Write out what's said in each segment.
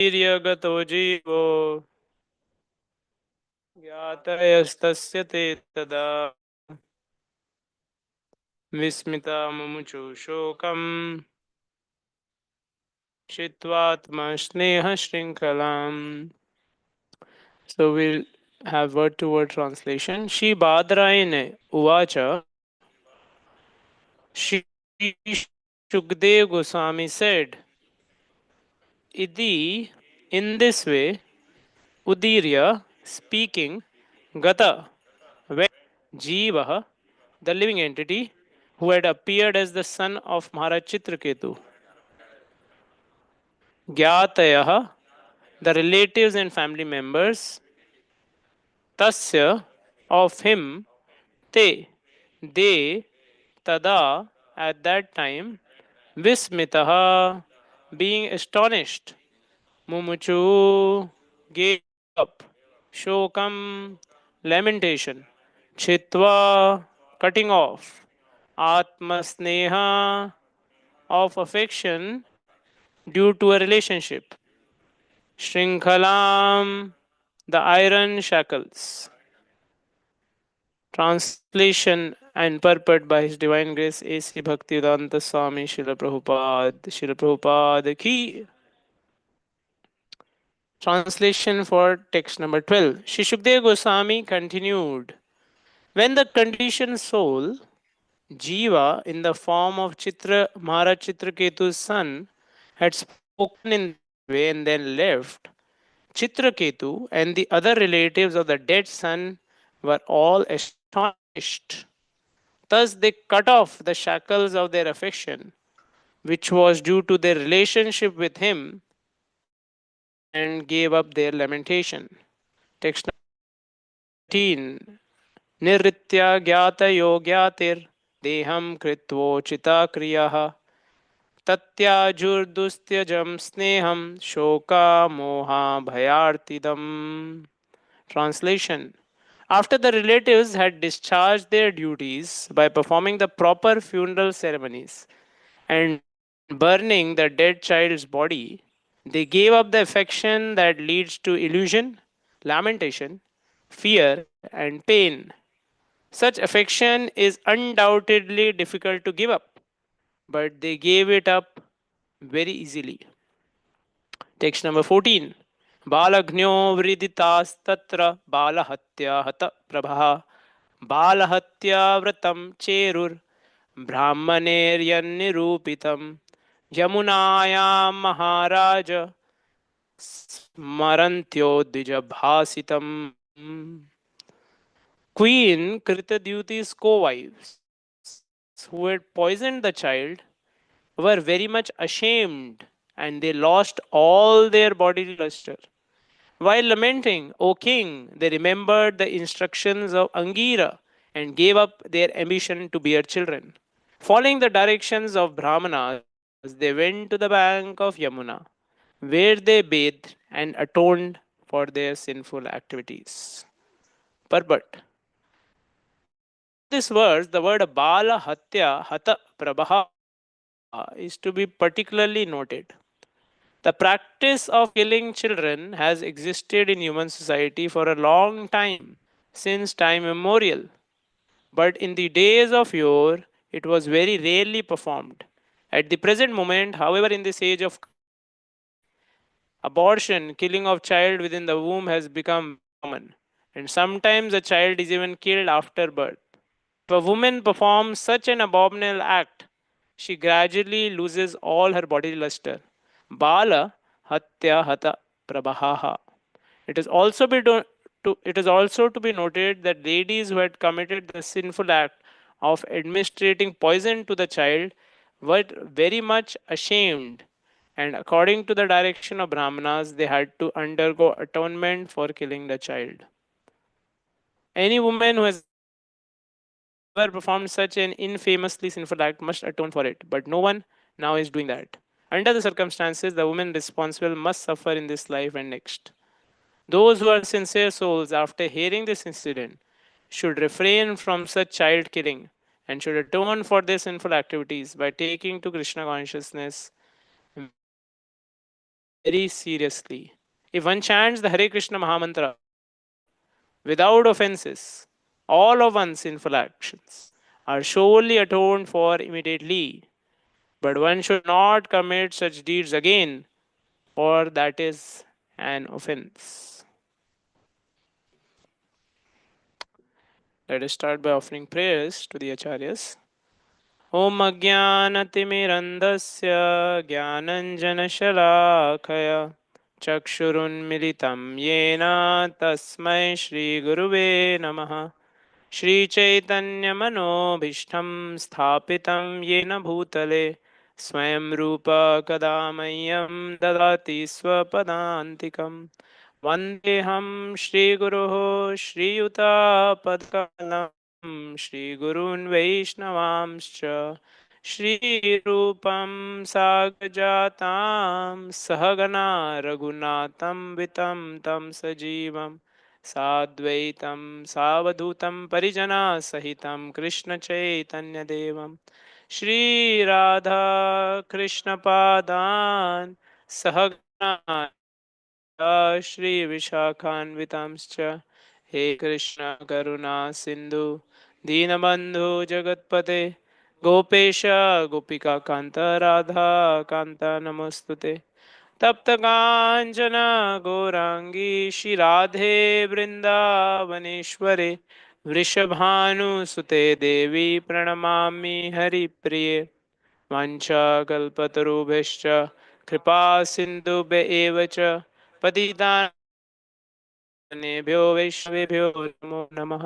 वीर्यगतो जीवो ज्ञातयस्तस्य ते तदा Vismita मुमुचु शोकम् क्षित्वात्मा स्नेहशृङ्खलाम्. So we'll have word to word translation. Shri Badrayane Uvacha. Shri Shukdev Goswami said, Idi, in this way, Udirya, speaking, Gata, when Jiva, the living entity, who had appeared as the son of Maharaj Chitraketu, Gyatayah, the relatives and family members, Tasya, of him, Te, they, Tada, at that time, Vismitaha, being astonished, Mumuchu, gave up, Shokam, lamentation, Chitva, cutting off, Atmasneha, of affection due to a relationship, Shrinkhalam, the iron shackles. Translation and purport by His Divine Grace A.C. Bhaktivedanta Swami Srila Prabhupada. Srila Prabhupada ki. Translation for text number 12. Shri Shukdev Goswami continued. When the conditioned soul, Jiva, in the form of Maharaj Chitraketu's son, had spoken in this way and then left, Chitraketu and the other relatives of the dead son were all astonished. Thus, they cut off the shackles of their affection, which was due to their relationship with him, and gave up their lamentation. Text 13. Nirritya gyata yogyatir deham kritvochita kriyaha tatyajurdustyajam sneham shoka moha bhayartidam. Translation. After the relatives had discharged their duties by performing the proper funeral ceremonies and burning the dead child's body, they gave up the affection that leads to illusion, lamentation, fear, and pain. Such affection is undoubtedly difficult to give up, but they gave it up very easily. Text number 14. Balagno vriditastatra balahatya hata prabha balhatya vratam cherur ब्राह्मणेर्यन्निरूपितं यमुनायां Maharaj स्मरन्त्यो Queen Kritadyuti's co-wives who had poisoned the child were very much ashamed and they lost all their bodily luster. While lamenting, O king, they remembered the instructions of Angira and gave up their ambition to bear children. Following the directions of Brahmanas, they went to the bank of Yamuna, where they bathed and atoned for their sinful activities. Purport. In this verse, the word Bala Hatya Hata Prabha is to be particularly noted. The practice of killing children has existed in human society for a long time, since time immemorial. But in the days of yore, it was very rarely performed. At the present moment, however, in this age of abortion, killing of child within the womb has become very common, and sometimes a child is even killed after birth. If a woman performs such an abominable act, she gradually loses all her bodily luster. Bala hatya hata prabahaha. It is also it is also to be noted that ladies who had committed the sinful act of administering poison to the child were very much ashamed, and according to the direction of Brahmanas, they had to undergo atonement for killing the child. Any woman who has ever performed such an infamously sinful act must atone for it, but no one now is doing that. Under the circumstances, the woman responsible must suffer in this life and next. Those who are sincere souls, after hearing this incident, should refrain from such child killing and should atone for their sinful activities by taking to Krishna consciousness very soon. very seriously. If one chants the Hare Krishna Mahamantra without offenses, all of one's sinful actions are surely atoned for immediately. But one should not commit such deeds again, for that is an offense. Let us start by offering prayers to the Acharyas. ॐ अज्ञानतिमिरन्धस्य ज्ञानञ्जनशलाखय चक्षुरुन्मिलितं येन तस्मै श्रीगुरुवे नमः श्रीचैतन्यमनोभीष्टं स्थापितं येन भूतले स्वयं रूप कदा मह्यं ददाति स्वपदान्तिकं वन्देऽहं श्रीगुरोः श्रीयुतापदकमलं श्रीगुरून् वैष्णवांश्च श्रीरूपं साग्रजातां सहगना रघुनाथं वितं तं सजीवम् साद्वैतं सावधूतं परिजनासहितं कृष्णचैतन्यदेवं श्रीराधा कृष्णपादान् सहगना श्रीविशाखान्वितांश्च हे कृष्ण करुणा सिन्धु दीनबन्धु जगत्पते गोपेश गोपिकान्त राधा कान्त नमोऽस्तुते तप्त कांचन गौरांगी श्रीराधे वृंदावनेश्वरे वृषभानुसुते देवी प्रणमामि हरिप्रिये वाञ्छाकल्पतरुभ्यश्च कृपा सिन्धुभ्य एव च पतितानेभ्यो वैष्णवेभ्यो नमो नमः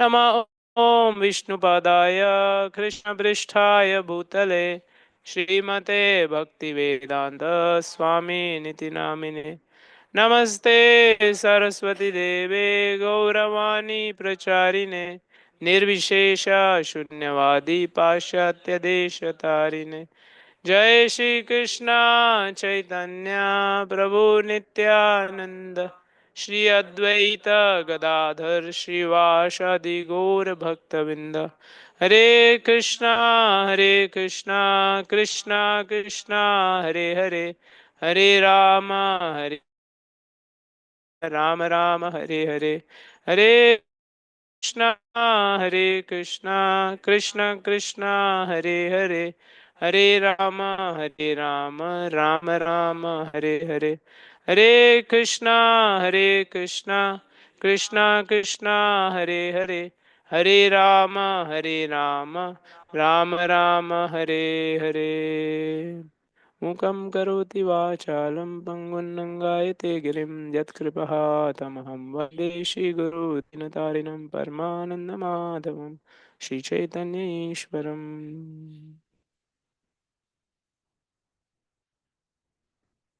नमः ॐ विष्णुपादाय कृष्णपृष्ठाय भूतले श्रीमते भक्तिवेदान्त स्वामिनिति नामिने नमस्ते सरस्वती देवे गौरवाणी प्रचारिणे निर्विशेष शून्यवादी पाश्चात्य देशतारिणे जय श्री कृष्ण चैतन्य प्रभु नित्यानंद श्री अद्वैत गदाधर श्रीवासादि गौर भक्तविंद हरे कृष्णा कृष्णा कृष्णा हरे हरे हरे राम राम हरे हरे हरे कृष्णा हरे कृष्णा कृष्ण कृष्णा हरे हरे हरे राम राम राम हरे हरे हरे कृष्णा कृष्णा कृष्णा हरे हरे हरे राम राम हरे हरे मूकं करोति वाचालं पङ्गुं लङ्घयते गिरिं यत्कृपहातमहं वन्दे श्रीगुरुदिनतारिणं परमानन्दमाधवं श्रीचैतन्येश्वरम्.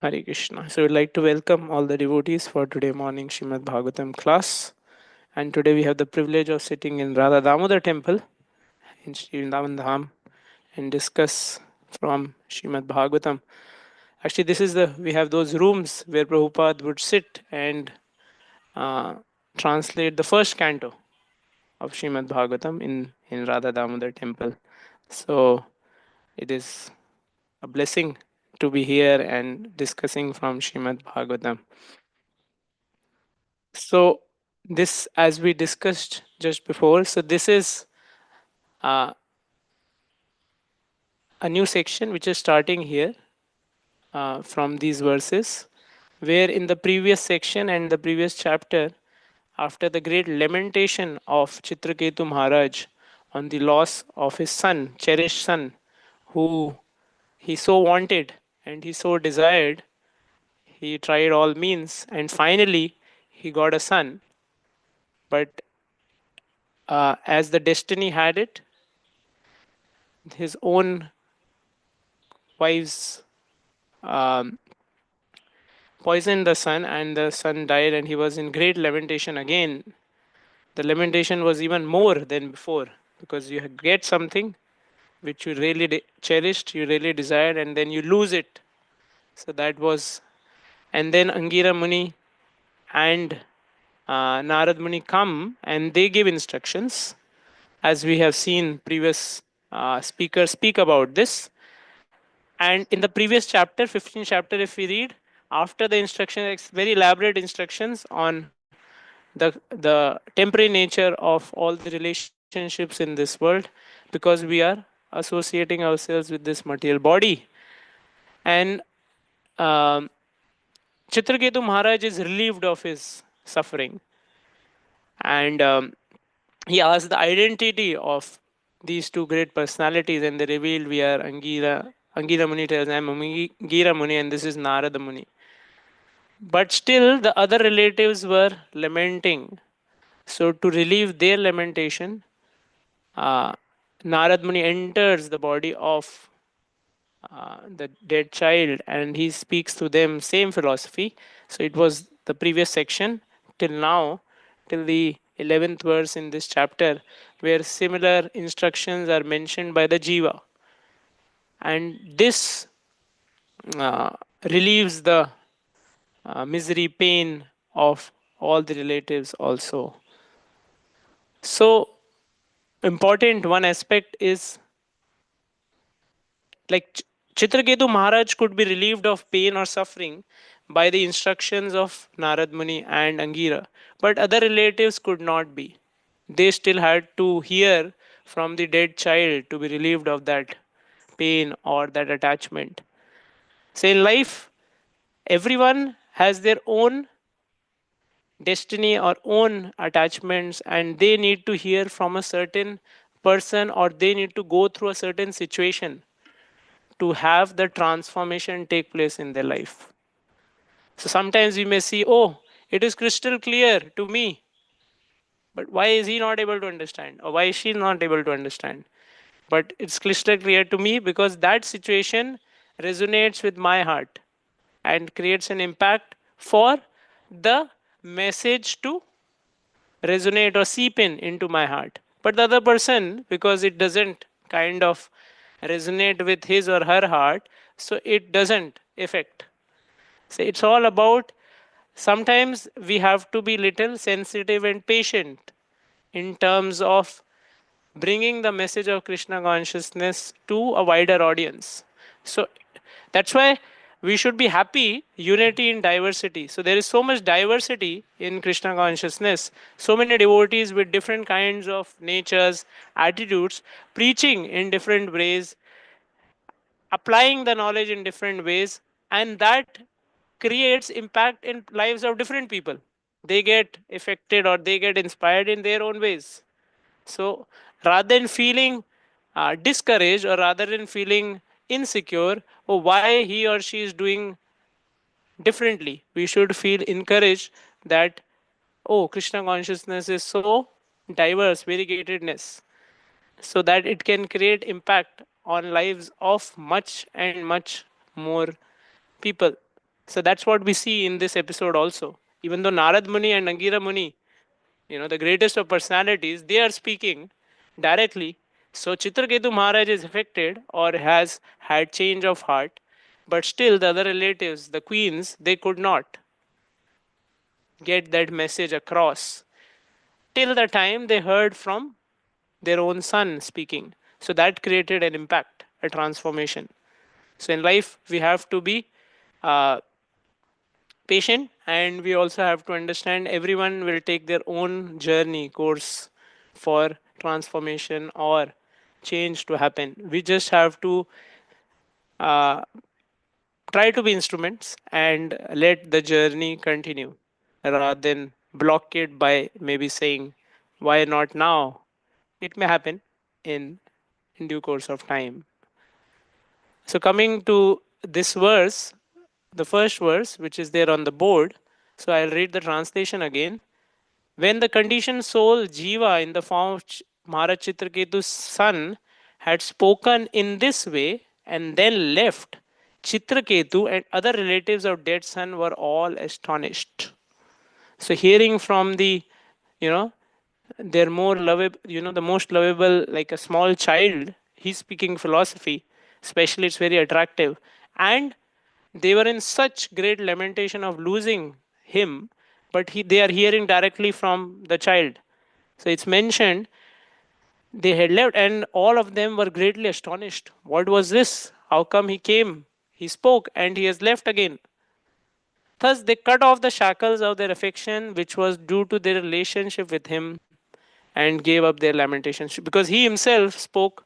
Hare Krishna. So we'd like to welcome all the devotees for today morning Srimad Bhagavatam class. And today we have the privilege of sitting in Radha Damodar temple in Sri Vrindavan Dham and discuss from Srimad Bhagavatam. Actually, this is the we have those rooms where Prabhupada would sit and uh, translate the first canto of Srimad Bhagavatam in Radha Damodar temple. So it is a blessing to be here and discussing from Srimad Bhagavatam. So this, as we discussed just before, so this is uh, a new section which is starting here from these verses, where in the previous section and the previous chapter, after the great lamentation of Chitraketu Maharaj on the loss of his son, cherished son, who he so wanted and he so desired, he tried all means and finally he got a son. But as the destiny had it, his own wives um, poisoned the son, and the son died, and he was in great lamentation again. The lamentation was even more than before because you get something which you really cherished, you really desired, and then you lose it. So that was, and then Angira Muni and Narad Muni come and they give instructions, as we have seen previous speakers speak about this. And in the previous chapter, 15th chapter, if we read, After the instructions, very elaborate instructions on the temporary nature of all the relationships in this world, because we are associating ourselves with this material body. And um, Chitraketu Maharaj is relieved of his suffering, and he asked the identity of these two great personalities, and they revealed, we are Angira. Angira Muni tells, I am Angira Muni, and this is Narada Muni. But still, the other relatives were lamenting. So, to relieve their lamentation, uh, Narad Muni enters the body of the dead child, and he speaks to them same philosophy. So it was the previous section till now, till the 11th verse in this chapter, where similar instructions are mentioned by the jiva, and this uh, relieves the misery pain of all the relatives also. So important one aspect is, like, Chitraketu Maharaj could be relieved of pain or suffering by the instructions of Narad Muni and Angira, but other relatives could not be. They still had to hear from the dead child to be relieved of that pain or that attachment. So, in life, everyone has their own destiny or own attachments, and they need to hear from a certain person, or they need to go through a certain situation to have the transformation take place in their life. So sometimes we may see, oh, it is crystal clear to me, but why is he not able to understand? Or why is she not able to understand? But it's crystal clear to me because that situation resonates with my heart and creates an impact for the message to resonate or seep in into my heart. But the other person, because it doesn't kind of resonate with his or her heart, so it doesn't affect. So it's all about, sometimes we have to be little sensitive and patient in terms of bringing the message of Krishna consciousness to a wider audience. So that's why we should be happy, unity in diversity. So there is so much diversity in Krishna consciousness, so many devotees with different kinds of natures, attitudes, preaching in different ways, applying the knowledge in different ways, and that creates impact in lives of different people. They get affected or they get inspired in their own ways. So rather than feeling discouraged, or rather than feeling insecure, or why he or she is doing differently, we should feel encouraged that, oh, Krishna consciousness is so diverse, variegatedness, so that it can create impact on lives of much and much more people. So that's what we see in this episode also. Even though Narad Muni and Angira Muni, the greatest of personalities, they are speaking directly. So Chitraketu Maharaj is affected or has had change of heart, but still the other relatives, the queens, they could not get that message across till the time they heard from their own son speaking. So that created an impact, a transformation. So in life, we have to be uh, patient, and we also have to understand everyone will take their own journey course for transformation or change to happen. We just have to uh, try to be instruments and let the journey continue rather than block it by maybe saying, why not now? It may happen in due course of time. So coming to this verse, the first verse, which is there on the board, so I'll read the translation again. When the conditioned soul Jiva in the form of Maharaj Chitraketu's son had spoken in this way and then left, Chitraketu and other relatives of dead son were all astonished. So hearing from the, you know, they're more lovable, the most lovable, like a small child, he's speaking philosophy, especially it's very attractive. And they were in such great lamentation of losing him, but they are hearing directly from the child. So it's mentioned they had left, and all of them were greatly astonished. What was this? How come he came? He spoke and he has left again. Thus, they cut off the shackles of their affection, which was due to their relationship with him, and gave up their lamentations. Because he himself spoke,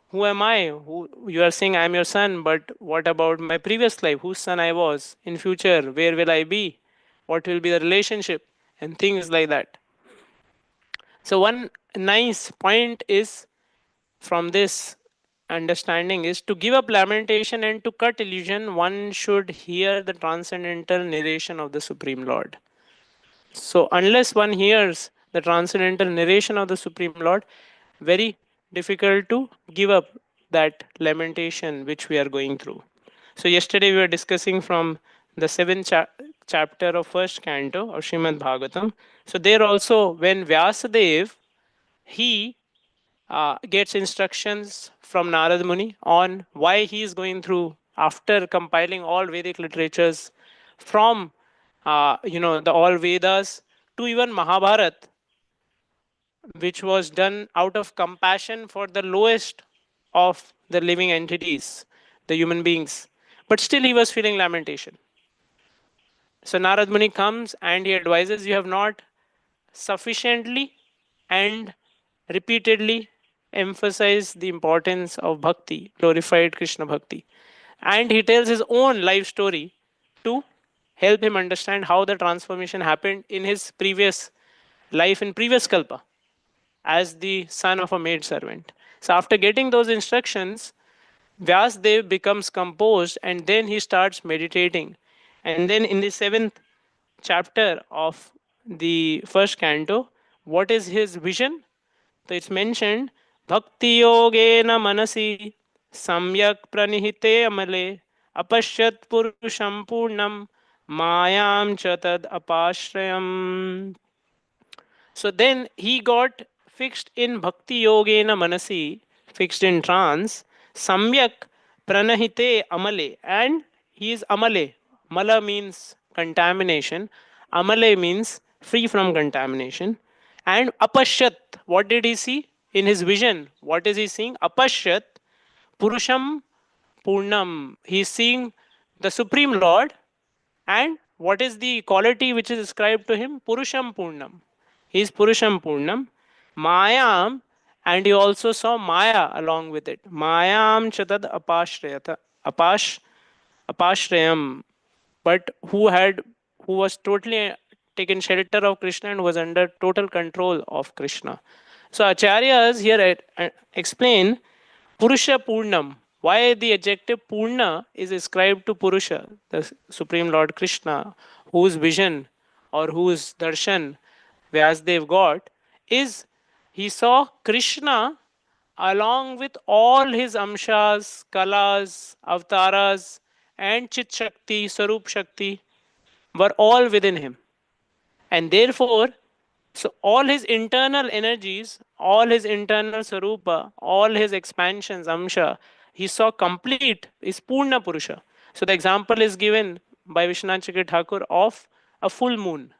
who am I? Who you are saying I am your son, but what about my previous life? Whose son I was? In future, where will I be? What will be the relationship? And things like that. So one nice point is from this understanding is to give up lamentation and to cut illusion, one should hear the transcendental narration of the Supreme Lord. So unless one hears the transcendental narration of the Supreme Lord, very difficult to give up that lamentation which we are going through. So yesterday we were discussing from the seventh chapter of first canto of Srimad Bhagavatam. So there also when Vyasadeva he gets instructions from Narad Muni on why he is going through after compiling all Vedic literatures from the all Vedas to even Mahabharat, which was done out of compassion for the lowest of the living entities, the human beings. But still he was feeling lamentation. So Narad Muni comes and he advises you have not sufficiently and repeatedly emphasized the importance of bhakti, glorified Krishna bhakti. And he tells his own life story to help him understand how the transformation happened in his previous life in previous kalpa as the son of a maid servant. So after getting those instructions, Vyasdev becomes composed and then he starts meditating. And then in the seventh chapter of the first canto, what is his vision? So it's mentioned Bhakti Yogena Manasi Samyak Pranihite Amale Apashyat Purusham Purnam Mayam Chatad Apashrayam. So then he got fixed in Bhakti Yogena Manasi, fixed in trance, Samyak Pranahite Amale, and he is Amale. Mala means contamination, Amale means free from contamination. And Apashyat, what did he see in his vision? What is he seeing? Apashyat Purusham Purnam. He is seeing the Supreme Lord, and what is the quality which is ascribed to him? Purusham Purnam. He is Purusham Purnam. Mayam, and he also saw Maya along with it. Mayam Chatad Apashrayata. Apashrayam. But who was totally taken shelter of Krishna and was under total control of Krishna. So Acharyas here explain Purusha Purnam. Why the adjective Purna is ascribed to Purusha, the Supreme Lord Krishna, whose vision or whose darshan Vyasdev got, is he saw Krishna along with all his amshas, kalas, avtaras, and Chit Shakti, Sarup Shakti were all within him. And therefore, so all his internal energies, all his internal sarupa, all his expansions, amsha, he saw complete is Purna Purusha. So the example is given by Vishwanath Chakravarti Thakur of a full moon.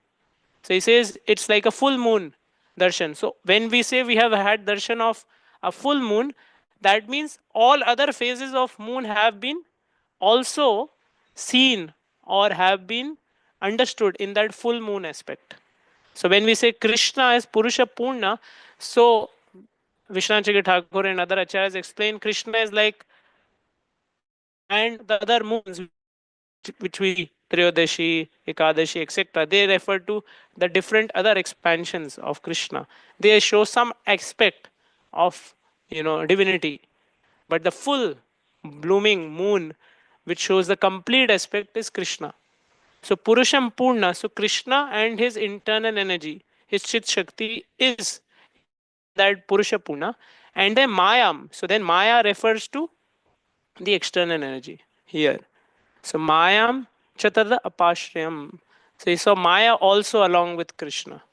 So he says it's like a full moon darshan. So when we say we have had darshan of a full moon, that means all other phases of moon have been also seen or have been understood in that full moon aspect. So when we say Krishna is Purusha Purna, so Vishwanath Chakravarti Thakur and other acharyas explain Krishna is like and the other moons which we Triyodashi, Ekadashi, etc. They refer to the different other expansions of Krishna. They show some aspect of divinity, but the full blooming moon, which shows the complete aspect, is Krishna. So Purusham Purna, so Krishna and his internal energy, his Chit Shakti is that Purusha Purna. And then Mayam, so then Maya refers to the external energy here. So Mayam Chatada Apashrayam. So he saw Maya also along with Krishna.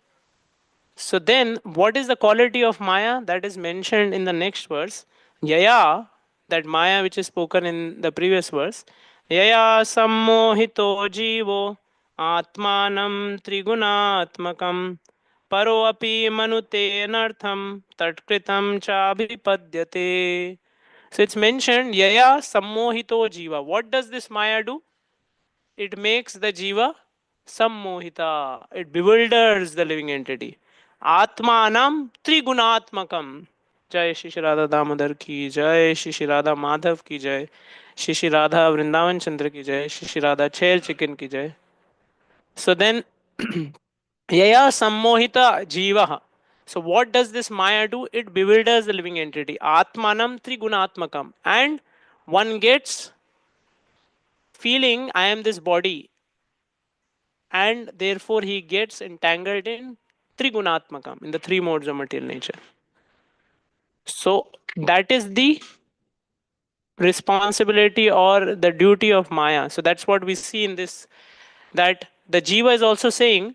So then what is the quality of Maya that is mentioned in the next verse? Yaya, that Maya which is spoken in the previous verse. Yaya sammohito jivo atmanam trigunaatmakam paro api manute anartham tatkritam chabhipadyate. So it's mentioned Yaya sammohito jiva. What does this Maya do? it makes the jiva sammohita. It bewilders the living entity. Atmanam trigunatmakam. Jai Shri Shri Radha Damodar ki jai, Shri Shri Radha Madhav ki jai, Shri Shri Radha Vrindavan Chandra ki jai, Shri Shri Radha Chair Chicken ki jai. So then, yaya sammohita jiva. So what does this maya do? It bewilders the living entity. Atmanam trigunatmakam. And one gets feeling I am this body, and therefore he gets entangled in trigunatmakam, in the three modes of material nature. So that is the responsibility or the duty of maya. So that's what we see in this, that the jiva is also saying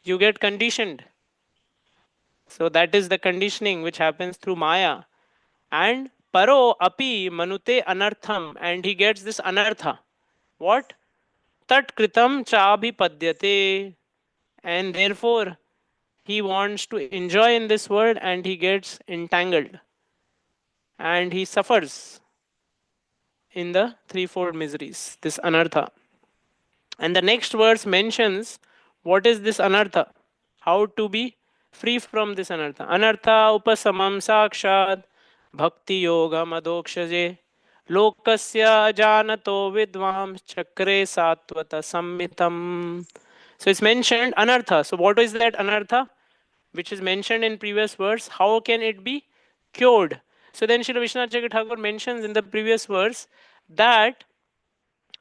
you get conditioned. So that is the conditioning which happens through maya. And paro api manute anartham, and he gets this anartha. What? Tat kritam chabhipadyate, and therefore he wants to enjoy in this world and he gets entangled and he suffers in the threefold miseries, this anartha. And the next verse mentions what is this anartha, how to be free from this anartha. Anartha upasamam sakshat bhakti yoga madokshaje lokasya janato vidvam chakre satvata sammitam. So it's mentioned anartha. So what is that anartha which is mentioned in previous verse? How can it be cured? So then Srila Vishwanath Chakravarti Thakur mentions in the previous verse that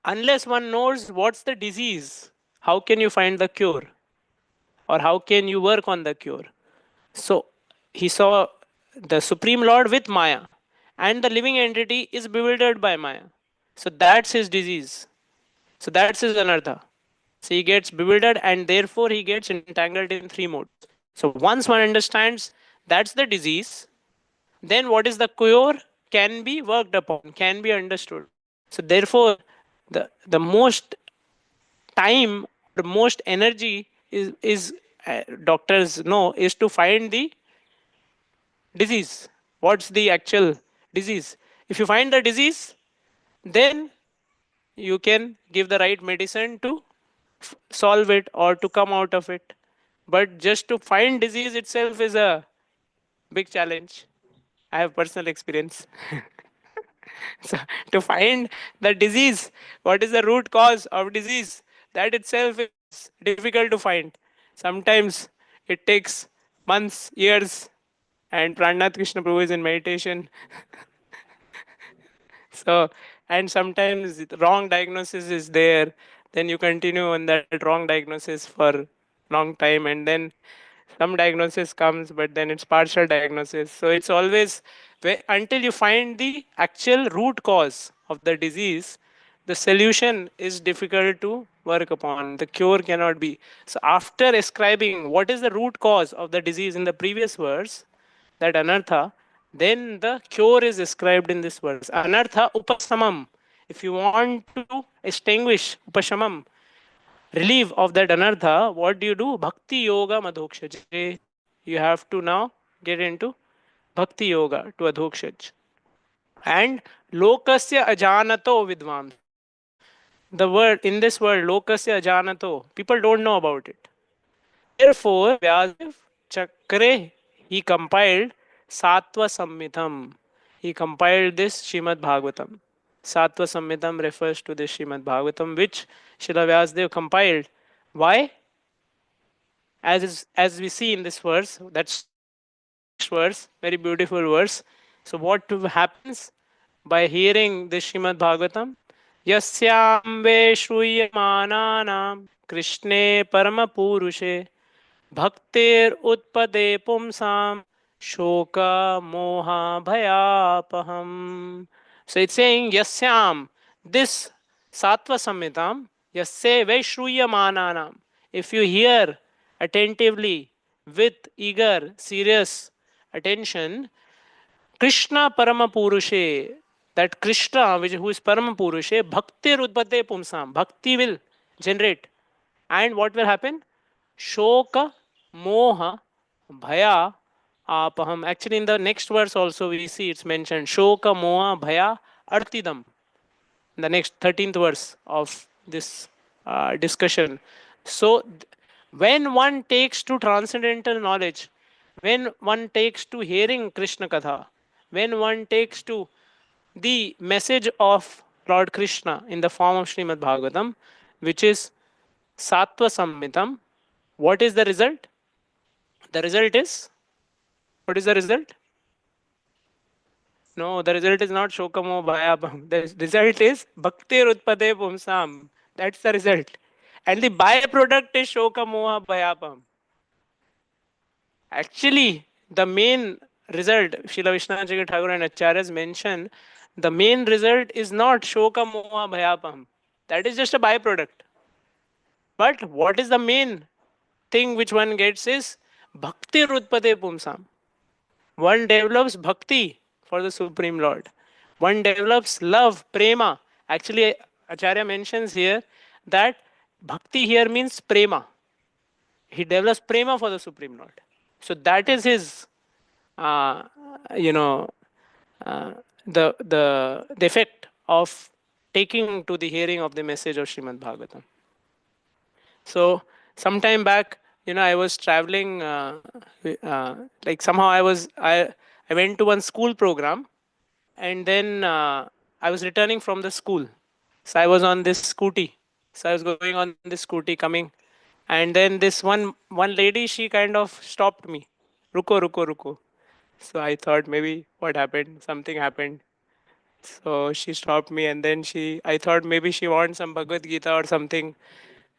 unless one knows what's the disease, how can you find the cure? Or how can you work on the cure? So he saw the Supreme Lord with Maya, and the living entity is bewildered by Maya. So that's his disease. So that's his anartha. So he gets bewildered and therefore he gets entangled in three modes. So once one understands that's the disease, then what is the cure can be worked upon, can be understood. So therefore, the most time, the most energy is doctors know is to find the disease. What's the actual disease? If you find the disease, then you can give the right medicine to solve it or to come out of it. But just to find disease itself is a big challenge. I have personal experience. So to find the disease, what is the root cause of disease, that itself is difficult to find. Sometimes it takes months, years, and Pranath Krishna Prabhu is in meditation. So, and sometimes the wrong diagnosis is there. Then you continue on that wrong diagnosis for long time, and then some diagnosis comes, but then it's partial diagnosis. So it's always until you find the actual root cause of the disease, the solution is difficult to work upon. The cure cannot be. So after ascribing what is the root cause of the disease in the previous verse, that anartha, then the cure is described in this verse. Anartha upasamam. If you want to extinguish upashamam, relief of that anartha, what do you do? Bhakti yoga madhokshaj. You have to now get into bhakti yoga to adhokshaj. And lokasya ajanato vidvam. The word in this word, lokasya ajanato, people don't know about it. Therefore, Vyasadev Chakre, he compiled Sattva Samhitam. He compiled this Srimad Bhagavatam. Sattva Samhitam refers to this Srimad Bhagavatam, which Srila Vyasadev compiled. Why? As we see in this verse, that's next verse, very beautiful verse. So what happens by hearing this Srimad Bhagavatam? Yasyam ve shruyamananam Krishne Parama Purushe Bhaktir Utpade Pumsam Shoka Moha Bhayapaham. So it's saying Yasyam, this Sattva Samhitam, Yasya Vaishruyamananam. If you hear attentively with eager, serious attention, Krishna Parama Purushe, that Krishna, who is Parama Purushe, Bhaktir Udpate Pumsam, Bhakti will generate. And what will happen? Shoka, Moha, Bhaya, Apaham. Actually, in the next verse also we see it's mentioned Shoka, Moha, Bhaya, Artidam. The next 13th verse of this discussion. So, when one takes to transcendental knowledge, when one takes to hearing Krishna Katha, when one takes to the message of Lord Krishna in the form of Srimad Bhagavatam, which is Sattva Samhitam, what is the result? The result is, what is the result? No, the result is not Shokamo Bhayapam. The result is Bhaktir Utpade Pumsam. That's the result. And the byproduct is Shokamoha Bhayapam. Actually, the main result, Srila Vishwanath Thakur and Acharyas mention, the main result is not Shoka Moha Bhayapam. That is just a byproduct. But what is the main thing which one gets is Bhakti Rutpade Pumsam. One develops bhakti for the Supreme Lord. One develops love, prema. Actually, Acharya mentions here that bhakti here means prema. He develops prema for the Supreme Lord. So that is his, uh, you know, uh, the effect of taking to the hearing of the message of Srimad Bhagavatam. So sometime back, I was traveling. Like somehow I went to one school program, and then I was returning from the school. So I was on this scooty. So I was going on this scooty coming, and then this one lady, she kind of stopped me. Ruko, ruko, ruko. So I thought maybe what happened? Something happened. So she stopped me, and then I thought maybe she wants some Bhagavad Gita or something,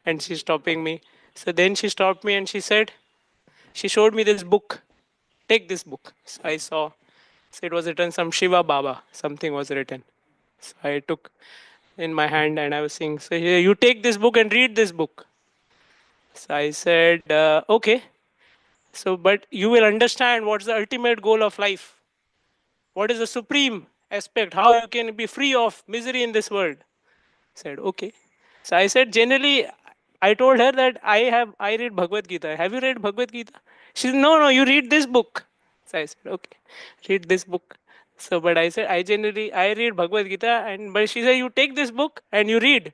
and she's stopping me. So then she stopped me and she showed me this book. Take this book. So I saw. So it was written some Shiva Baba. Something was written. So I took in my hand and I was saying, so here you take this book and read this book. So I said, okay. So, but you will understand what's the ultimate goal of life. What is the supreme aspect? How you can be free of misery in this world? Said, okay. So I said, generally, I told her that I read Bhagavad Gita. Have you read Bhagavad Gita? She said, no, no, you read this book. So I said, okay, read this book. So, but I said, I read Bhagavad Gita, but she said, you take this book and you read.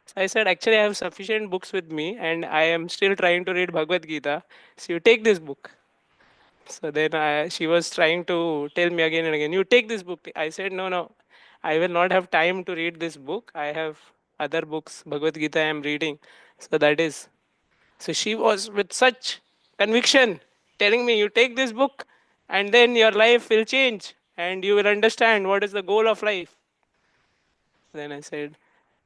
So I said, actually, I have sufficient books with me, and I am still trying to read Bhagavad Gita. So you take this book. So then she was trying to tell me again and again, you take this book. I said, no, no, I will not have time to read this book. I have other books, Bhagavad Gita I am reading. So that is. So she was with such conviction telling me, you take this book and then your life will change and you will understand what is the goal of life. Then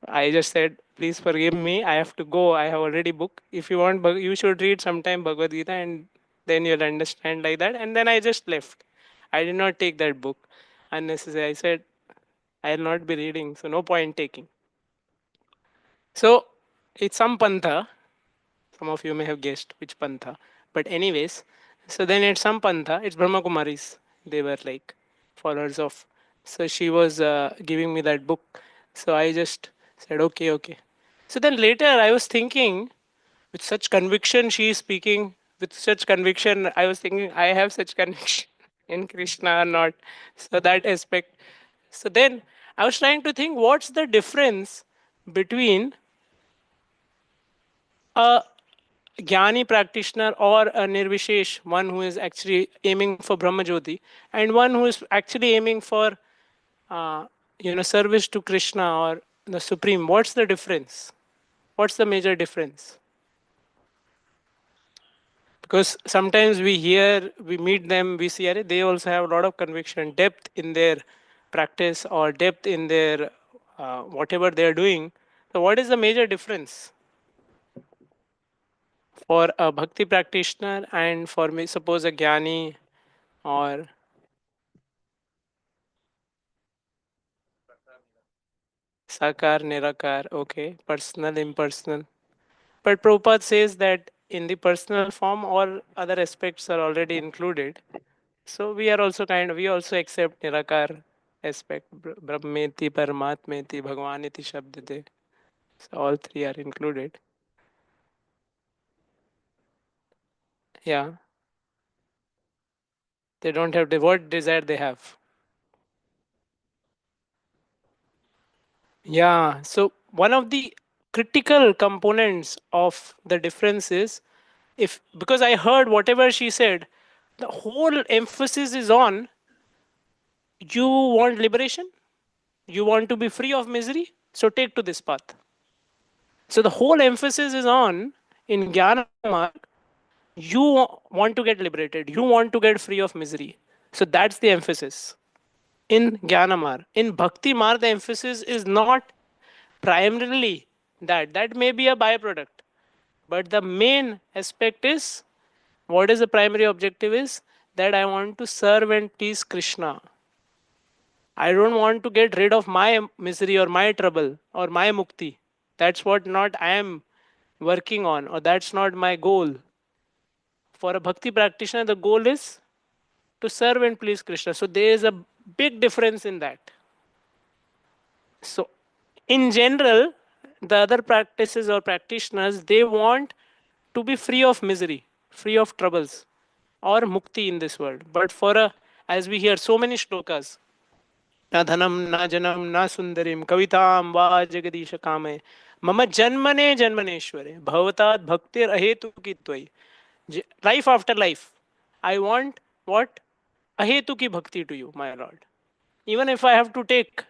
I just said, please forgive me. I have to go. I have already booked. If you want, you should read sometime Bhagavad Gita and then you'll understand like that. And then I just left. I did not take that book unnecessary. I said, I'll not be reading, so no point taking. So it's some pantha. Some of you may have guessed which pantha. But anyways, so then at some pantha, it's Brahma Kumaris. They were like followers of. So she was giving me that book. So I just said, okay, okay. So then later I was thinking, with such conviction she is speaking, with such conviction, I was thinking, I have such conviction in Krishna or not. So that aspect. So then I was trying to think, what's the difference between a Jnani practitioner or a Nirvishesh, one who is actually aiming for Brahmajyoti, and one who is actually aiming for uh, service to Krishna or the Supreme. What's the difference? What's the major difference? Because sometimes we hear, we meet them, we see, they also have a lot of conviction, depth in their practice or depth in their whatever they are doing. So, what is the major difference for a bhakti practitioner and for me, suppose a jnani or sakar, nirakar? Okay, personal, impersonal. But Prabhupada says that in the personal form, all other aspects are already included. So we also accept Nirakar aspect, Brahmeti, Paramatmeti, Bhagwaniti, Shabdate. So all three are included. Yeah, they don't have the what desire they have. Yeah, so one of the critical components of the difference is, if because I heard whatever she said, the whole emphasis is on, you want liberation, you want to be free of misery, so take to this path. So the whole emphasis is on, in Jnana Marg, you want to get liberated, you want to get free of misery. So that's the emphasis in Jnana Marg. In Bhakti Marg, the emphasis is not primarily that. That may be a byproduct. But the main aspect is, what is the primary objective is that I want to serve and please Krishna. I don't want to get rid of my misery or my trouble or my mukti. That's what not I am working on, or that's not my goal. For a bhakti practitioner, the goal is to serve and please Krishna. So there is a big difference in that. So in general, the other practices or practitioners, they want to be free of misery, free of troubles, or mukti in this world. But for a, as we hear so many shlokas, na dhanam, na janam, na sundarim, kavitam va jagadisha kame, mama janmane janmaneshware, bhavatat bhaktir ahetuki tvai. Life after life, I want what? Ahetuki bhakti to you, my Lord. Even if I have to take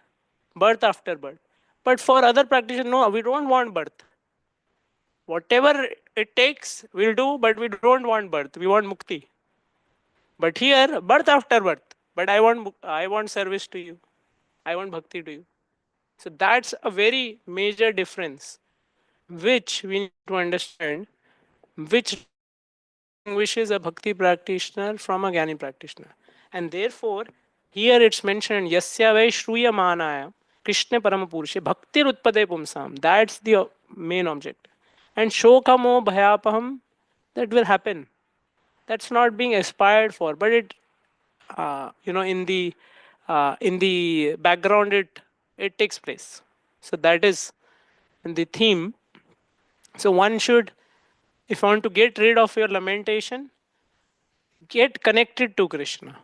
birth after birth. But for other practitioners, no, we don't want birth. Whatever it takes, we'll do, but we don't want birth. We want mukti. But here, birth after birth. But I want service to you. I want bhakti to you. So that's a very major difference, which we need to understand, which distinguishes a bhakti practitioner from a jnani practitioner. And therefore, here it's mentioned, Yasya vai shruya manaya Krishna paramapurushe bhaktir utpade pumsam. That's the main object. And shokamo bhayapaham, that will happen. That's not being aspired for, but it, in the background, it takes place. So that is the theme. So one should, if you want to get rid of your lamentation, get connected to Krishna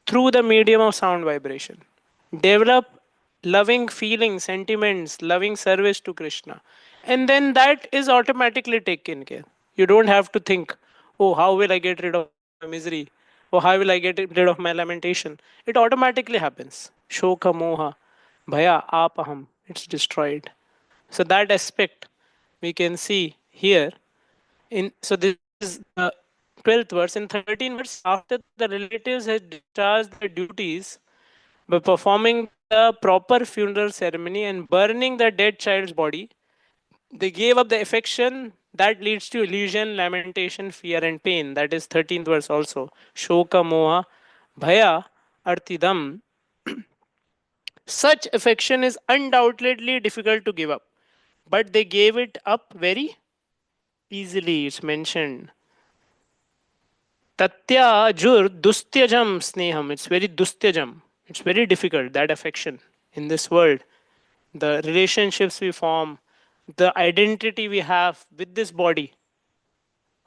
through the medium of sound vibration. Develop loving feelings, sentiments, loving service to Krishna. And then that is automatically taken care. You don't have to think, oh, how will I get rid of my misery? Or how will I get rid of my lamentation? It automatically happens. Shoka moha, bhaya apaham. It's destroyed. So that aspect we can see here. So this is the 12th verse. In 13th verse, after the relatives had discharged their duties by performing the proper funeral ceremony and burning the dead child's body, they gave up the affection that leads to illusion, lamentation, fear, and pain. That is 13th verse also. Shoka moha bhaya artidam. Such affection is undoubtedly difficult to give up, but they gave it up very easily. It's mentioned. Tatya jur dustyajam sneham. It's very dustyajam. It's very difficult, that affection in this world. The relationships we form, the identity we have with this body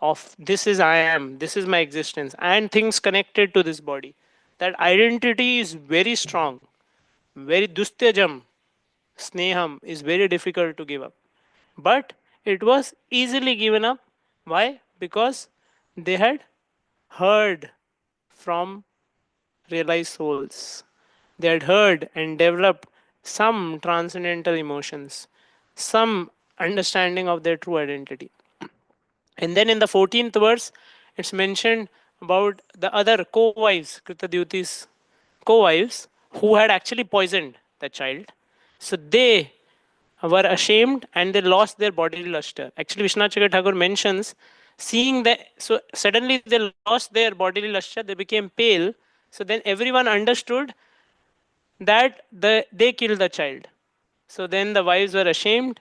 of this is I am, this is my existence, and things connected to this body. That identity is very strong, very dustyajam. Sneham is very difficult to give up. But it was easily given up. Why? Because they had heard from realized souls. They had heard and developed some transcendental emotions, some understanding of their true identity. And then in the 14th verse, it's mentioned about the other co-wives, Kritadyuti's co-wives, who had actually poisoned the child. So they were ashamed and they lost their bodily luster. Actually, Vishwanath Chakravarti Thakur mentions, seeing that, so suddenly they lost their bodily luster, they became pale. So then everyone understood that they killed the child. So then the wives were ashamed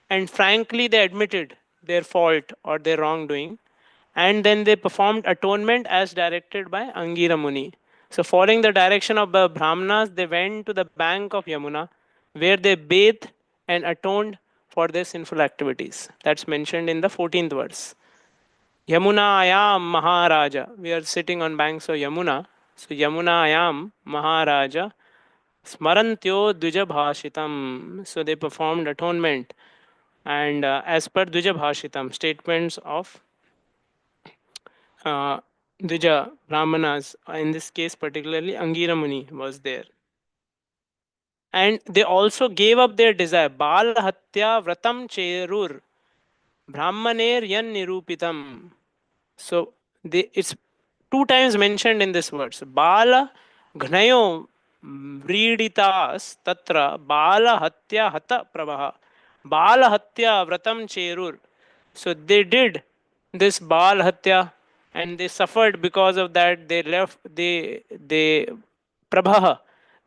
and frankly they admitted their fault or their wrongdoing. And then they performed atonement as directed by Angira Muni. So, following the direction of the Brahmanas, they went to the bank of Yamuna where they bathed and atoned for their sinful activities. That's mentioned in the 14th verse. Yamuna ayam Maharaja. We are sitting on banks of Yamuna. So, Yamuna ayam Maharaja. Smarantyo Dvija Bhashitam. So, they performed atonement And as per Dvija statements of uh, Dvija Brahmanas, in this case particularly Angira Muni was there. And they also gave up their desire. Bal hatya vratam cherur brahmaner yan nirupitam. So it's two times mentioned in this words. Bala ghnayo vriditas tatra bala hatya hata prabha. Bala hatya vratam cherur. So they did this bal hatya and they suffered because of that. They left, they prabha,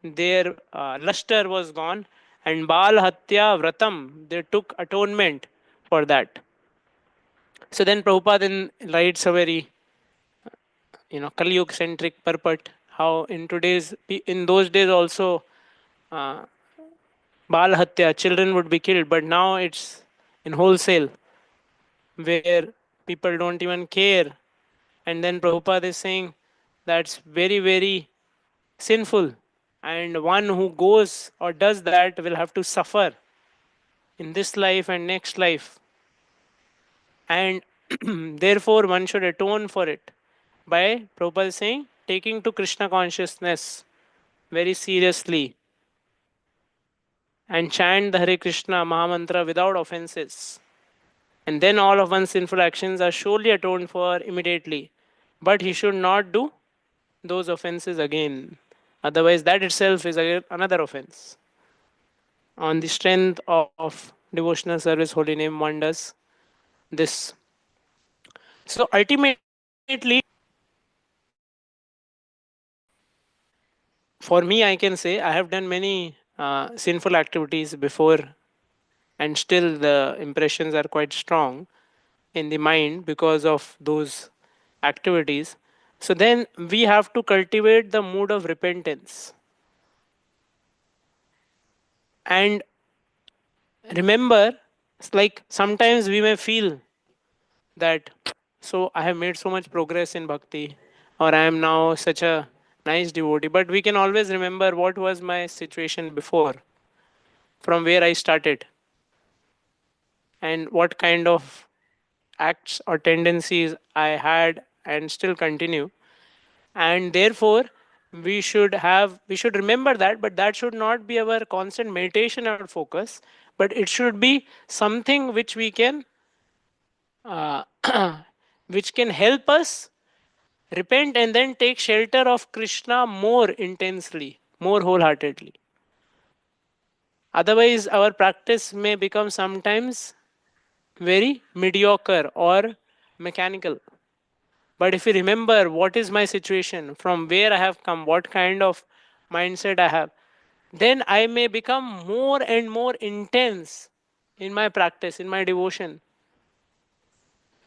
their luster was gone. And bal hatya vratam, they took atonement for that. So then Prabhupada then writes a very Kali Yuga centric purport. How in those days also uh, Bal Hatya, children would be killed, but now it's in wholesale where people don't even care. And then Prabhupada is saying that's very, very sinful. And one who goes or does that will have to suffer in this life and next life. And therefore, one should atone for it by Prabhupada is saying taking to Krishna consciousness very seriously and chant the Hare Krishna Mahamantra without offenses. And then all of one's sinful actions are surely atoned for immediately. But he should not do those offenses again. Otherwise, that itself is again another offense. On the strength of devotional service, holy name, one does this. So ultimately, for me, I can say I have done many sinful activities before, and still the impressions are quite strong in the mind because of those activities. So then we have to cultivate the mood of repentance. And remember, it's like sometimes we may feel that, so I have made so much progress in bhakti, or I am now such a nice devotee. But we can always remember what was my situation before, from where I started, and what kind of acts or tendencies I had and still continue. And therefore, we should remember that, but that should not be our constant meditation or focus, but it should be something which we can uh, which can help us repent and then take shelter of Krishna more intensely, more wholeheartedly. Otherwise, our practice may become sometimes very mediocre or mechanical. But if you remember what is my situation, from where I have come, what kind of mindset I have, then I may become more and more intense in my practice, in my devotion.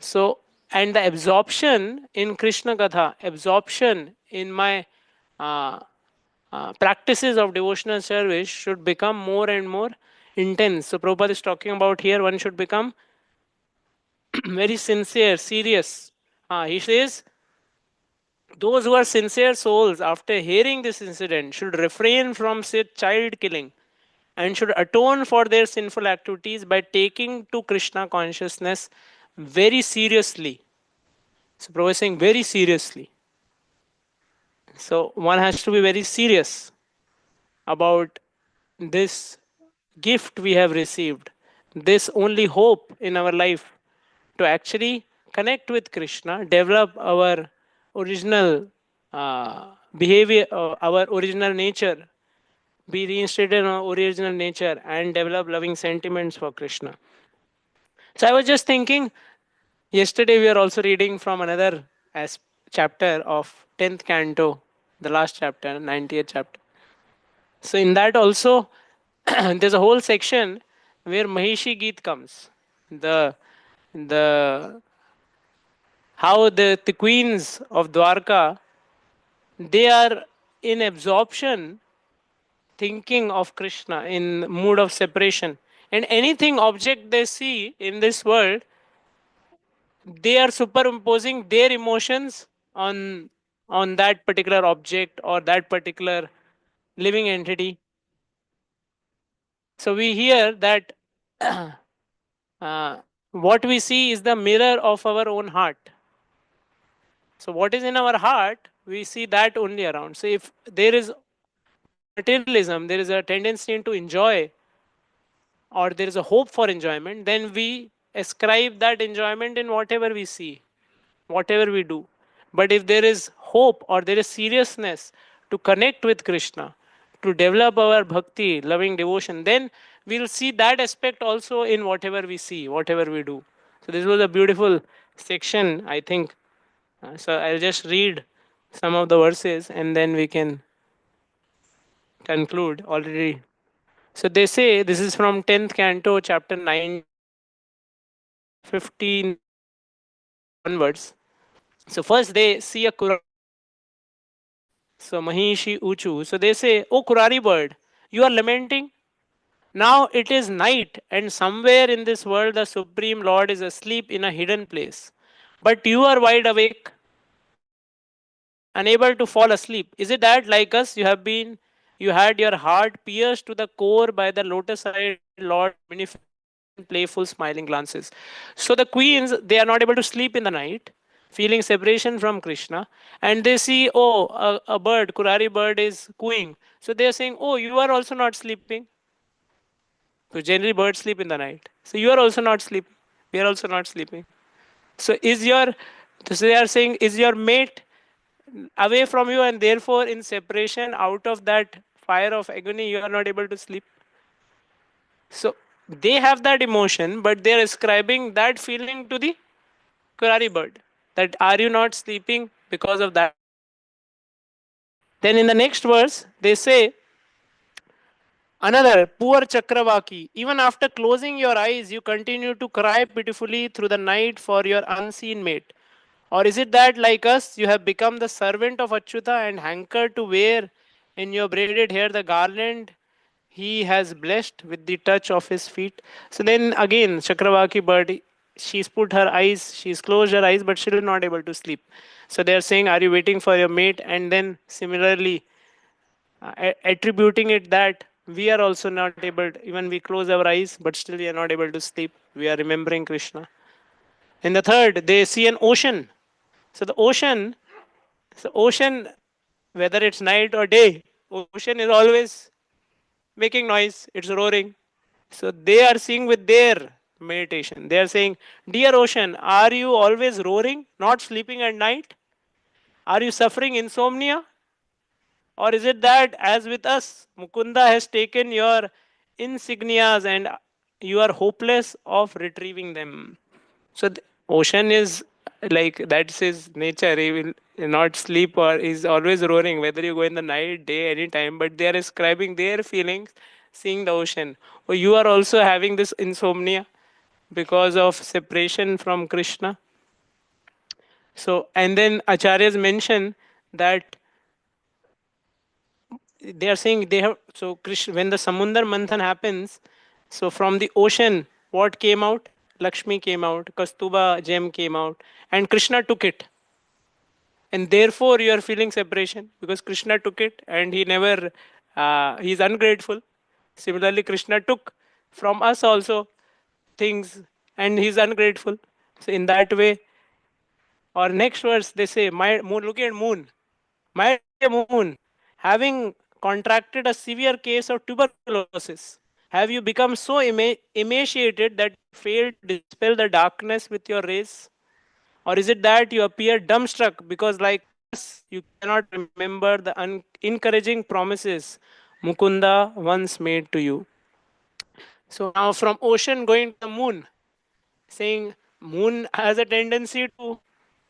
So, and the absorption in Krishna Gatha, absorption in my uh, practices of devotional service should become more and more intense. So, Prabhupada is talking about here one should become very sincere, serious. He says, those who are sincere souls, after hearing this incident, should refrain from said child killing and should atone for their sinful activities by taking to Krishna consciousness very seriously. So, Prabhupada is saying very seriously. So, one has to be very serious about this gift we have received, this only hope in our life to actually connect with Krishna, develop our original behavior, our original nature, be reinstated in our original nature, and develop loving sentiments for Krishna. So I was just thinking, yesterday we are also reading from another chapter of 10th canto, the last chapter, 90th chapter. So in that also, there's a whole section where Mahishi Geet comes. The how the queens of Dwarka, they are in absorption thinking of Krishna in mood of separation. And anything object they see in this world, they are superimposing their emotions on that particular object or that particular living entity. So we hear that Uh, what we see is the mirror of our own heart. So, what is in our heart, we see that only around. So, if there is materialism, there is a tendency to enjoy, or there is a hope for enjoyment, then we ascribe that enjoyment in whatever we see, whatever we do. But if there is hope or there is seriousness to connect with Krishna, to develop our bhakti, loving devotion, then we'll see that aspect also in whatever we see, whatever we do. So, this was a beautiful section, I think. So, I'll just read some of the verses and then we can conclude already. So, they say this is from 10th canto, chapter 15 onwards. So, first they see a Kurari. So Mahishi Uchu. So they say, "O Kurari bird, you are lamenting. Now it is night, and somewhere in this world the Supreme Lord is asleep in a hidden place. But you are wide awake, unable to fall asleep. Is it that, like us, you had your heart pierced to the core by the lotus-eyed Lord magnificent, playful, smiling glances?" So the queens, they are not able to sleep in the night, feeling separation from Krishna, and they see, oh, a bird, Kurari bird is cooing. So they are saying, oh, you are also not sleeping. So generally birds sleep in the night. So you are also not sleeping. We are also not sleeping. So so they are saying, is your mate away from you, and therefore in separation out of that fire of agony you are not able to sleep? So they have that emotion, but they are ascribing that feeling to the Kurari bird. That are you not sleeping because of that? Then in the next verse, they say, another poor Chakravaki, even after closing your eyes, you continue to cry pitifully through the night for your unseen mate. Or is it that, like us, you have become the servant of Achyuta and hanker to wear in your braided hair the garland he has blessed with the touch of his feet? So then again, Chakravaki bird, she's put her eyes, she's closed her eyes, but still not able to sleep. So they are saying, are you waiting for your mate? And then similarly, attributing it that we are also not able, even we close our eyes, but still we are not able to sleep. We are remembering Krishna. In the third, they see an ocean. So the ocean, whether it's night or day, ocean is always making noise. It's roaring. So they are seeing with their meditation. They are saying, "Dear ocean, are you always roaring, not sleeping at night? Are you suffering insomnia? Or is it that, as with us, Mukunda has taken your insignias and you are hopeless of retrieving them?" So the ocean is like that's his nature. He will not sleep or is always roaring, whether you go in the night, day, anytime. But they are ascribing their feelings, seeing the ocean. Or you are also having this insomnia because of separation from Krishna. So and then acharyas mention that they are saying they have, so Krishna, when the Samundar Manthan happens, so from the ocean what came out? Lakshmi came out, Kastuba gem came out, and Krishna took it. And therefore you are feeling separation because Krishna took it and he never, he's ungrateful. Similarly, Krishna took from us also things and he's ungrateful. So in that way, or next verse they say, my moon, look at moon. My dear moon, having contracted a severe case of tuberculosis, have you become so emaciated that you fail to dispel the darkness with your rays? Or is it that you appear dumbstruck because, like us, you cannot remember the encouraging promises Mukunda once made to you? So now from ocean going to the moon, saying moon has a tendency to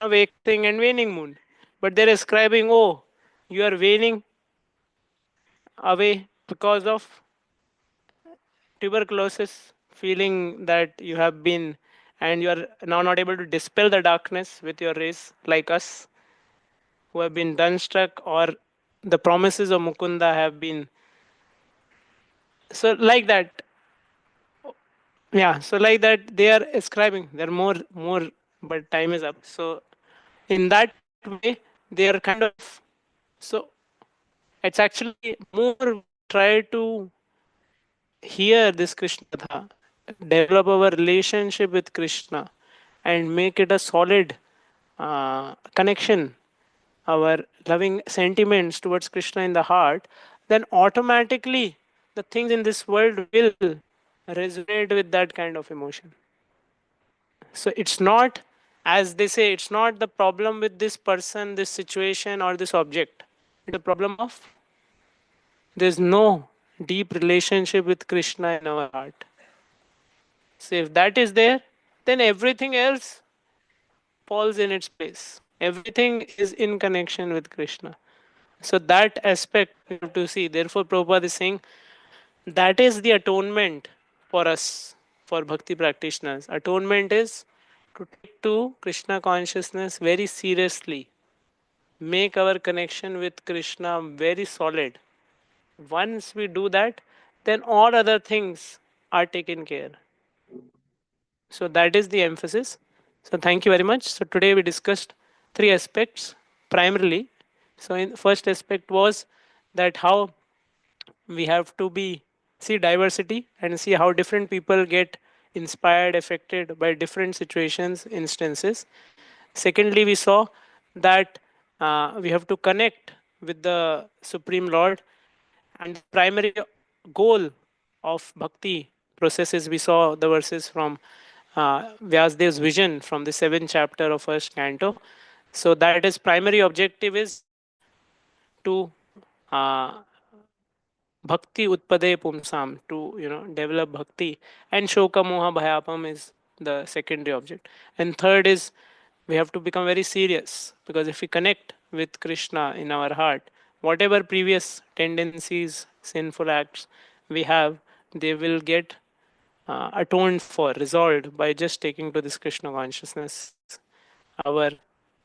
waxing and waning moon. But they're ascribing, oh, you are waning away because of tuberculosis, feeling that you have been and you are now not able to dispel the darkness with your rays, like us who have been dumbstruck, or the promises of Mukunda have been. So, like that, yeah, so like that, they are ascribing. There are more, but time is up. So, in that way, they are kind of. So, it's actually more we try to hear this Krishna Katha. develop our relationship with Krishna and make it a solid connection, our loving sentiments towards Krishna in the heart, then automatically the things in this world will resonate with that kind of emotion. So it's not, as they say, it's not the problem with this person, this situation, or this object. It's a problem of there's no deep relationship with Krishna in our heart. So if that is there, then everything else falls in its place. Everything is in connection with Krishna. So that aspect we have to see. Therefore, Prabhupada is saying that is the atonement for us, for bhakti practitioners. Atonement is to take to Krishna consciousness very seriously, make our connection with Krishna very solid. Once we do that, then all other things are taken care. So that is the emphasis. So thank you very much. So today we discussed three aspects primarily. So in first aspect was that how we have to be see diversity and see how different people get inspired, affected by different situations, instances. Secondly, we saw that we have to connect with the Supreme Lord, and the primary goal of bhakti processes. We saw the verses from Vyasdev's vision from the seventh chapter of first canto. So that his primary objective is to uh, bhakti utpade pumsam, to develop bhakti, and shoka moha bhayapam is the secondary object. And third is we have to become very serious, because if we connect with Krishna in our heart, whatever previous tendencies, sinful acts we have, they will get atoned for, resolved by just taking to this Krishna consciousness. Our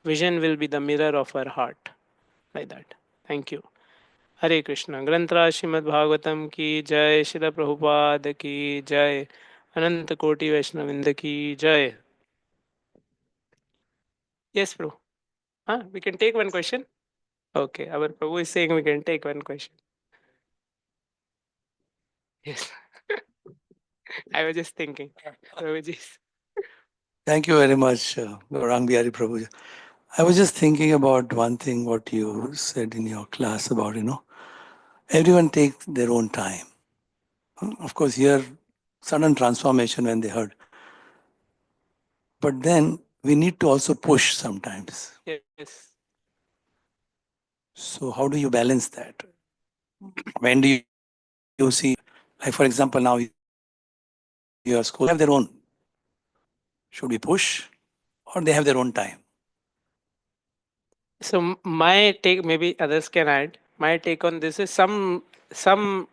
vision will be the mirror of our heart, like that. Thank you. हरे कृष्ण। ग्रंथराज श्रीमद् भागवतम की जय, शिला प्रभुपाद की जय, अनंत कोटि वैष्णविंद की जय। Yes, Prabhu. We can take one question. Okay, our Prabhu is saying we can take one question. Yes, I was just thinking. Prabhuji. Thank you very much, Gauranga Bihari Prabhu. I was just thinking about one thing, what you said in your class about, everyone takes their own time. Of course, here, sudden transformation when they heard. But then we need to also push sometimes. Yes. So, how do you balance that? When do you see, like for example, now your school have their own. Should we push or they have their own time? So my take, maybe others can add. My take on this is some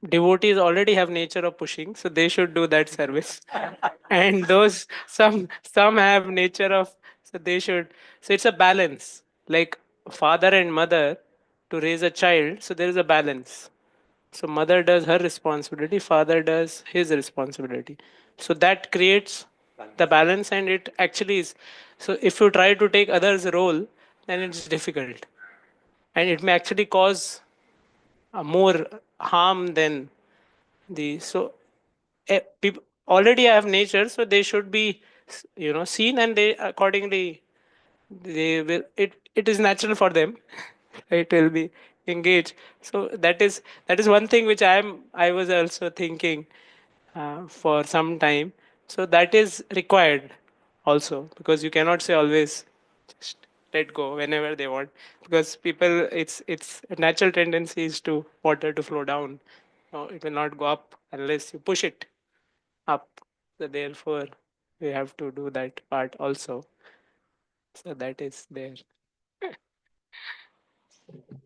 devotees already have nature of pushing, so they should do that service. And those some have nature of, so they should. So it's a balance, like father and mother to raise a child. So there is a balance. So mother does her responsibility, father does his responsibility. So that creates the balance, and it actually is. So if you try to take others' role, then it's difficult, and it may actually cause more harm than the. So people already have nature, so they should be seen, and they accordingly they will. It is natural for them. It will be engaged. So that is one thing which I was also thinking for some time. So that is required also, because you cannot say always just let go whenever they want, because people, it's a natural tendency is to water to flow down. No, it will not go up unless you push it up. So therefore we have to do that part also. So that is there.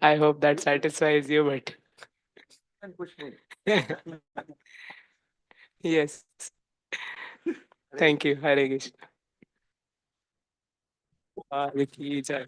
I hope that satisfies you, but yes. Thank you. Hare Krishna. Hare Ki Jai.